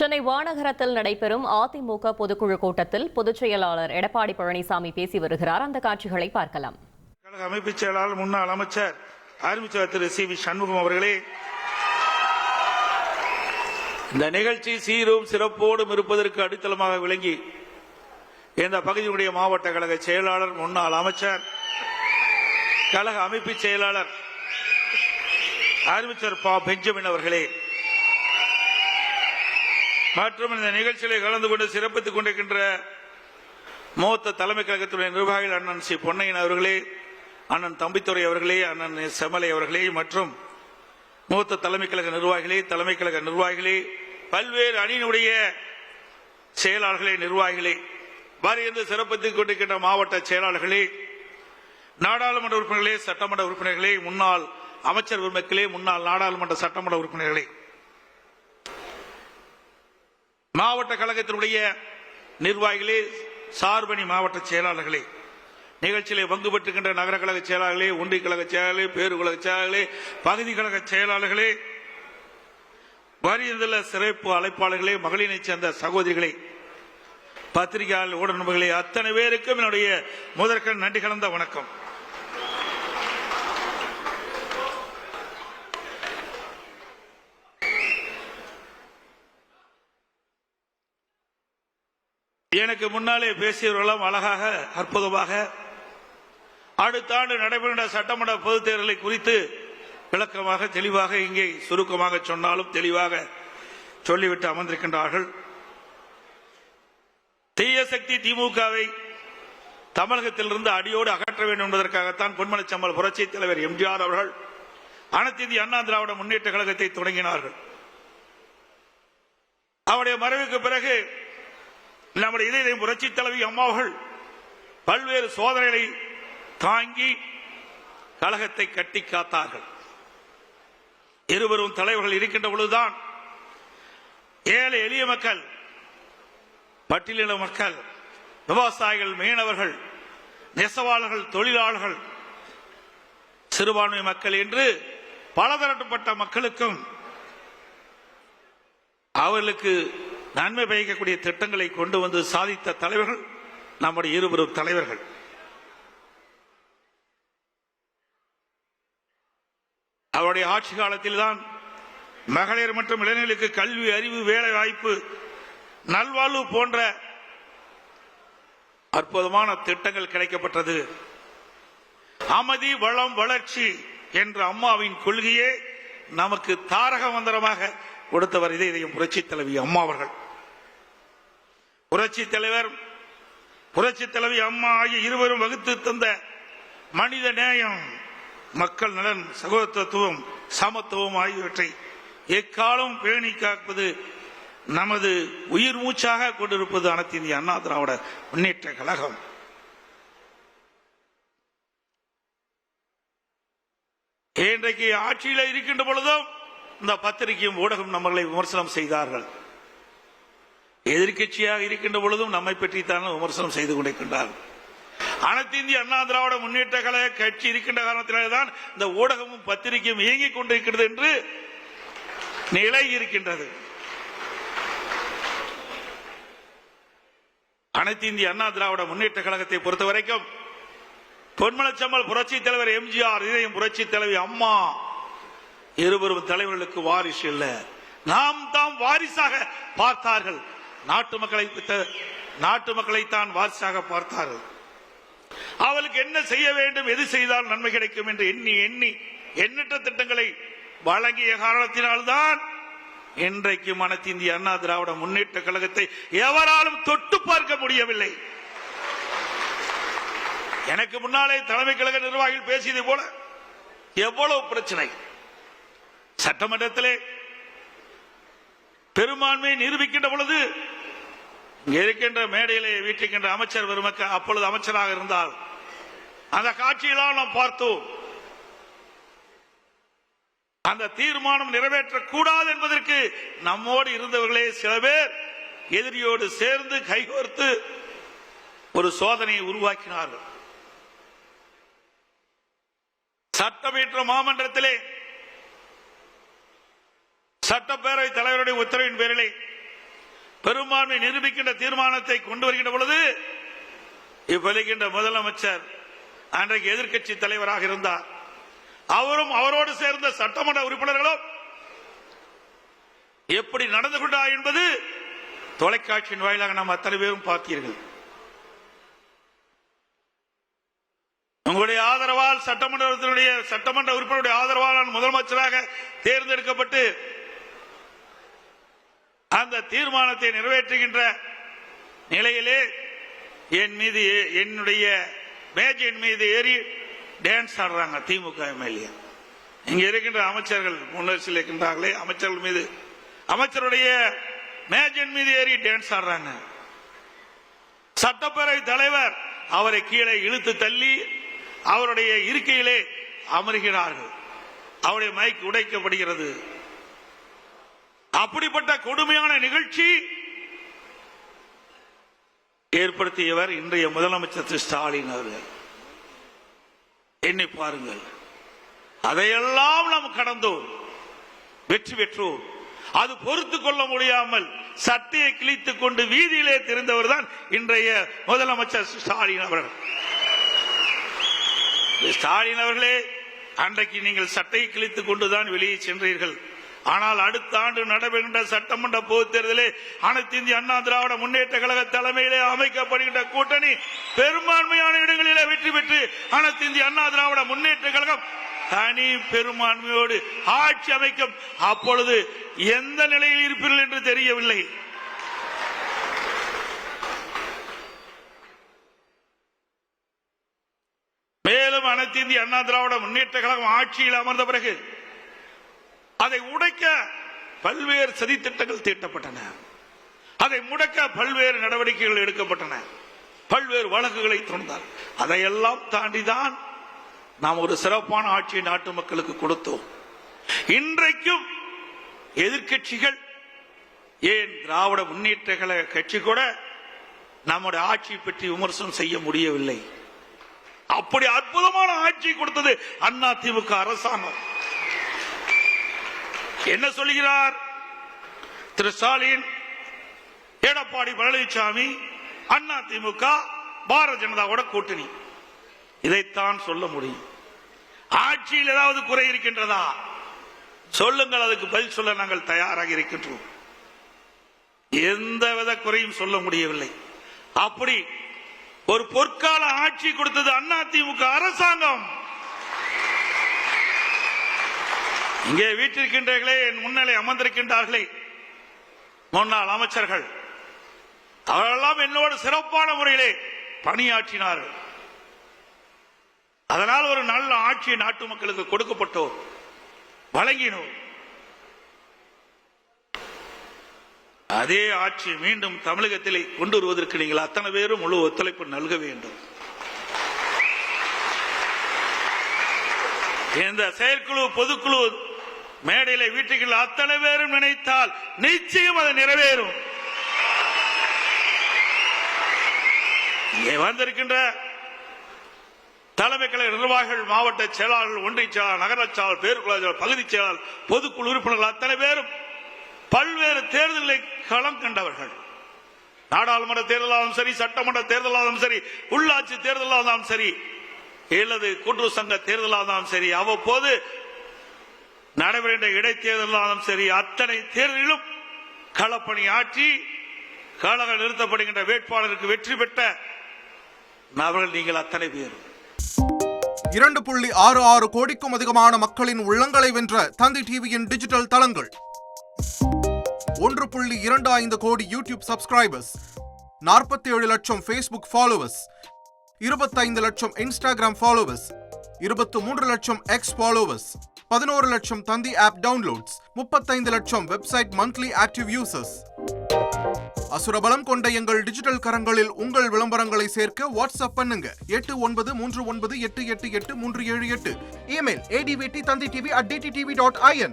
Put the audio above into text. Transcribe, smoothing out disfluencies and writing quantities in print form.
சென்னை வானகரத்தில் நடைபெறும் அதிமுக பொதுக்குழு கூட்டத்தில் பொதுச் செயலாளர் எடப்பாடி பழனிசாமி பேசி வருகிறார். அந்த காட்சிகளை பார்க்கலாம். கழக அமைப்பு செயலாளர் முன்னாள் அமைச்சர் அறிவிச்சர் திரு சி வி சண்முகம் அவர்களே, இந்த நிகழ்ச்சி சீரும் சிறப்போடும் இருப்பதற்கு அடித்தளமாக விளங்கி இந்த பகுதியினுடைய மாவட்ட கழக செயலாளர் முன்னாள் அமைச்சர் கழக அமைப்பு செயலாளர் அறிவிச்சர் பா பெஞ்சமின் அவர்களே மற்றும் இந்த நிகழ்ச்சியில் கலந்து கொண்டு சிறப்பித்துக் கொண்டிருக்கின்ற மூத்த தலைமை கழகத்துடைய நிர்வாகிகள் அண்ணன் சி பொன்னையன் அவர்களே, அண்ணன் தம்பித்துறை அவர்களே, அண்ணன் செமலை அவர்களே மற்றும் மூத்த தலைமை கழக நிர்வாகிகளே, தலைமை கழக நிர்வாகிகளே, பல்வேறு அணியினுடைய செயலாளர்களே, நிர்வாகிகளே, வருகின்ற சிறப்பித்துக் கொண்டிருக்கின்ற மாவட்ட செயலாளர்களே, நாடாளுமன்ற உறுப்பினர்களே, சட்டமன்ற உறுப்பினர்களே, முன்னாள் அமைச்சர் பெருமக்களே, முன்னாள் நாடாளுமன்ற சட்டமன்ற உறுப்பினர்களே, மாவட்ட கழகத்தினுடைய நிர்வாகிகளே, சார்பணி மாவட்ட செயலாளர்களே, நிகழ்ச்சியிலே பங்கு பெற்றுகின்ற நகர கழக செயலாளர்களே, ஒன்றிய கழக செயலாளர்களே, பேருகழக செயலாளர்களே, பகுதி கழக செயலாளர்களே, வருகின்ற சிறப்பு அழைப்பாளர்களே, மகளிரை சேர்ந்த சகோதரிகளே, பத்திரிகையாளர் ஊடகங்களே, அத்தனை பேருக்கும் என்னுடைய முதற்கண் நன்றி கலந்த வணக்கம். எனக்கு முன்னாலே பேசியவர்களெல்லாம் அழகாக அற்புதமாக அடுத்த ஆண்டு நடைபெறுகின்ற சட்டமன்ற பொதுத் தேர்தலை குறித்து விளக்கமாக தெளிவாக இங்கே சுருக்கமாக சொன்னாலும் தெளிவாக சொல்லிவிட்டு அமர்ந்திருக்கின்றார்கள். தீய சக்தி திமுகவை தமிழகத்திலிருந்து அடியோடு அகற்ற வேண்டும் என்பதற்காகத்தான் பொன்மனச்சம்பல் புரட்சி தலைவர் எம்ஜிஆர் அவர்கள் அனைத்து இந்திய அண்ணா திராவிட முன்னேற்ற கழகத்தை தொடங்கினார்கள். அவருடைய மறைவுக்கு பிறகு நம்முடைய இதய புரட்சி தலைவி அம்மாவர்கள் பல்வேறு சோதனைகளை தாங்கி கழகத்தை கட்டி காத்தார்கள். இருவரும் தலைவர்கள் இருக்கின்ற பொழுதுதான் ஏழை எளிய மக்கள், பட்டியலின மக்கள், விவசாயிகள், மீனவர்கள், நெசவாளர்கள், தொழிலாளர்கள், சிறுபான்மை மக்கள் என்று பலதரப்பட்ட மக்களுக்கும் அவர்களுக்கு நன்மை பயக்கக்கூடிய திட்டங்களை கொண்டு வந்து சாதித்த தலைவர்கள் நம்முடைய இருவரும் தலைவர்கள். அவருடைய ஆட்சி காலத்தில் தான் மகளிர் மற்றும் இளைஞர்களுக்கு கல்வி, அறிவு, வேலை வாய்ப்பு, நல்வாழ்வு போன்ற அற்புதமான திட்டங்கள் கிடைக்கப்பட்டது. அமைதி, வளம், வளர்ச்சி என்ற அம்மாவின் கொள்கையே நமக்கு தாரக மந்திரமாக கொடுத்தவர் இதயம் புரட்சி தலைவி அம்மா அவர்கள். புரட்சி தலைவர், புரட்சி தலைவி அம்மா ஆகிய இருவரும் வகுத்து தந்த மனித நேயம், மக்கள் நலன், சகோதரத்துவம், சமத்துவம் ஆகியவற்றை எக்காலம் பேணி காப்பது நமது உயிர் மூச்சாக கொண்டிருப்பது அனைத்து இந்திய அண்ணா திராவிட முன்னேற்ற கழகம். இன்றைக்கு ஆட்சியில் இருக்கின்ற பொழுதும் இந்த பத்திரிகையும் ஊடகம் நம்மளை விமர்சனம் செய்தார்கள். எதிர்கட்சியாக இருக்கின்ற பொழுதும் நம்மை பற்றித்தான் விமர்சனம் செய்து கொண்டிருக்கின்றார்கள். அனைத்து இந்திய அண்ணா திராவிட முன்னேற்ற கழக கட்சி இருக்கின்ற காரணத்தினால்தான் இந்த ஊடகமும் பத்திரிகையும் இயங்கிக் கொண்டிருக்கிறது என்று நிலை இருக்கின்றது. அனைத்து இந்திய அண்ணா திராவிட முன்னேற்ற கழகத்தை பொறுத்தவரைக்கும் பொன்மனச்சம்பல் புரட்சி தலைவர் எம்ஜிஆர், இதயம் புரட்சி தலைவி அம்மா இருவரும் தலைவர்களுக்கு வாரிசு இல்ல, நாம் தாம் வாரிசாக பார்த்தார்கள். நாட்டு மக்களைத்தான் வாரிசாக பார்த்தார்கள். அவளுக்கு என்ன செய்ய வேண்டும், எது செய்தால் நன்மை கிடைக்கும் என்று எண்ணி எண்ணி எண்ணற்ற திட்டங்களை வழங்கிய காரணத்தினால்தான் இன்றைக்கு அனைத்து இந்திய அண்ணா திராவிட முன்னேற்ற கழகத்தை எவராலும் தொட்டு பார்க்க முடியவில்லை. எனக்கு முன்னாலே தலைமை கழக நிர்வாகிகள் பேசியதை போல எவ்வளவு பிரச்சனை, சட்டமன்றத்திலே பெரும்பான்மையை நிரூபிக்கின்ற பொழுது இங்கே இருக்கின்ற மேடையிலே வீட்டிருக்கின்ற அமைச்சர் பெருமக்கள் அப்பொழுது அமைச்சராக இருந்தால் அந்த காட்சியெல்லாம் நாம் பார்த்தோம். அந்த தீர்மானம் நிறைவேற்றக்கூடாது என்பதற்கு நம்மோடு இருந்தவர்களே சில பேர் எதிரியோடு சேர்ந்து கைகோர்த்து ஒரு சோதனையை உருவாக்கினார்கள். சட்டமன்ற மாமன்றத்திலே சட்டப்பேரவை தலைவருடைய உத்தரவின் பேரிலே பெரும்பான்மை நிரூபிக்கின்ற தீர்மானத்தை கொண்டு வருகின்ற பொழுது இப்பலிக்கின்ற முதலமைச்சர் அன்றைக்கு எதிர்க்கட்சி தலைவராக இருந்தார். அவரும் அவரோடு சேர்ந்த சட்டமன்ற உறுப்பினர்களும் எப்படி நடந்து கொண்டார் என்பது தொலைக்காட்சியின் வாயிலாக நாம் அத்தனை பேரும் பார்த்தீர்கள். உங்களுடைய ஆதரவால் சட்டமன்ற உறுப்பினருடைய ஆதரவால் முதலமைச்சராக தேர்ந்தெடுக்கப்பட்டு அந்த தீர்மானத்தை நிறைவேற்றுகின்ற நிலையிலே என்னுடைய மேஜின் மீது ஏறி டான்ஸ் ஆடுறாங்க திமுக எம்எல்ஏ. இங்க இருக்கின்ற அமைச்சர்கள் முன்னரசில் இருக்கின்றார்களே, அமைச்சர்கள் மீது அமைச்சருடைய மேஜின் மீது ஏறி டான்ஸ் ஆடுறாங்க. சட்டப்பேரவை தலைவர் அவரை கீழே இழுத்து தள்ளி அவருடைய இருக்கையிலே அமர்கிறார்கள். அவருடைய மைக் உடைக்கப்படுகிறது. அப்படிப்பட்ட கொடுமையான நிகழ்ச்சி ஏற்படுத்தியவர் இன்றைய முதலமைச்சர் திரு ஸ்டாலின் அவர்கள். எண்ணி பாருங்கள், அதையெல்லாம் நாம் கடந்தோம், வெற்றி பெற்றோம். அது பொறுத்துக் கொள்ள முடியாமல் சட்டையை கிழித்துக் கொண்டு வீதியிலே தெரிந்தவர் தான் இன்றைய முதலமைச்சர் ஸ்டாலின் அவர்கள். ஸ்டாலின் அவர்களே, அன்றைக்கு நீங்கள் சட்டையை கிழித்துக் கொண்டுதான் வெளியே சென்றீர்கள். ஆனால் அடுத்த ஆண்டு நடைபெறுகின்ற சட்டமன்ற பொதுத் தேர்தலில் அனைத்து இந்திய அண்ணா திராவிட முன்னேற்ற கழக தலைமையிலே அமைக்கப்படுகின்ற கூட்டணி பெரும்பான்மையான இடங்களிலே வெற்றி பெற்று அனைத்து இந்திய அண்ணா திராவிட முன்னேற்ற கழகம் தனி பெரும்பான்மையோடு ஆட்சி அமைக்கும். அப்பொழுது எந்த நிலையில் இருப்பீர்கள் என்று தெரியவில்லை. மேலும் அனைத்து இந்திய அண்ணா திராவிட முன்னேற்ற கழகம் ஆட்சியில் அமர்ந்த பிறகு அதை உடைக்க பல்வேறு சதித்திட்டங்கள் தீட்டப்பட்டன. அதை முடக்க பல்வேறு நடவடிக்கைகள் எடுக்கப்பட்டன. பல்வேறு வழக்குகளை தொடர்ந்தார். அதையெல்லாம் தாண்டிதான் நாம் ஒரு சிறப்பான ஆட்சியை நாட்டு மக்களுக்கு கொடுத்தோம். இன்றைக்கும் எதிர்க்கட்சிகள், ஏன் திராவிட முன்னேற்ற கழக கட்சி கூட நம்முடைய ஆட்சியை பற்றி விமர்சனம் செய்ய முடியவில்லை. அப்படி அற்புதமான ஆட்சி கொடுத்தது அண்ணா திமுக அரசாங்கம். என்ன சொல்கிறார் திரு ஸ்டாலின்? எடப்பாடி பழனிசாமி, அண்ணா திமுக, பாரதிய ஜனதாவோட கூட்டணி, இதைத்தான் சொல்ல முடியும். ஆட்சியில் ஏதாவது குறை இருக்கின்றதா சொல்லுங்கள், அதுக்கு பதில் சொல்ல நாங்கள் தயாராக இருக்கின்றோம். எந்தவித குறையும் சொல்ல முடியவில்லை. அப்படி ஒரு பொற்கால ஆட்சி கொடுத்தது அண்ணா திமுக அரசாங்கம். இங்கே வீட்டிருக்கின்றீர்களே, என் முன்னிலை அமர்ந்திருக்கின்றார்களே முன்னாள் அமைச்சர்கள், அவரெல்லாம் என்னோடு சிறப்பான முறையிலே பணியாற்றினார்கள். அதனால் ஒரு நல்ல ஆட்சி நாட்டு மக்களுக்கு கொடுக்கப்பட்டோம், வழங்கினோம். அதே ஆட்சி மீண்டும் தமிழகத்திலே கொண்டு வருவதற்கு நீங்கள் அத்தனை பேரும் முழு ஒத்துழைப்பு நல்க வேண்டும். இந்த செயற்குழு பொதுக்குழு மேடையில வீட்டுக்குள்ள அத்தனை பேரும் நினைத்தால் நிச்சயம் அது நிறைவேறும். இங்கே வந்திருக்கின்ற தலைமை கழக நிர்வாகிகள், மாவட்ட செயலாளர்கள், ஒன்றிய செயலாளர், நகர செயலாளர், பேருக்குழு பகுதி செயலாளர், பொதுக்குழு உறுப்பினர்கள் அத்தனை பேரும் பல்வேறு தேர்தல்களை களம் கண்டவர்கள். நாடாளுமன்ற தேர்தலாலும் சரி, சட்டமன்ற தேர்தலாலும் சரி, உள்ளாட்சி தேர்தலாலும் சரி, அல்லது கூட்டுறவு சங்க தேர்தலாலும் சரி, அவ்வப்போது நடைபெறுகின்ற இடைத்தேர்தலாலும் சரி, அத்தனை தேர்தலிலும் களப்பணி ஆற்றி கழக நிறுத்தப்படுகின்ற வேட்பாளருக்கு வெற்றி பெற்ற நபர்கள் நீங்கள் அத்தனை பேர். 2.66 கோடிக்கும் அதிகமான மக்களின் உள்ளங்களை வென்ற தந்தி டிவியின் டிஜிட்டல் தளங்கள், 1.25 கோடி யூடியூப் சப்ஸ்கிரைபர்ஸ், 47 லட்சம் ஃபேஸ்புக் ஃபாலோவர்ஸ், 25 லட்சம் இன்ஸ்டாகிராம் ஃபாலோவர்ஸ், 23 லட்சம் எக்ஸ் ஃபாலோவர்ஸ், 11 லட்சம் தந்தி ஆப் டவுன்லோட்ஸ், 35 லட்சம் வெப்சைட் மந்த்லி ஆக்டிவ் யூசர்ஸ். அசுரபலம் கொண்ட எங்கள் டிஜிட்டல் கரங்களில் உங்கள் விளம்பரங்களை சேர்க்க வாட்ஸ்அப் பண்ணுங்க 8939888378. Email advt@dttv.in.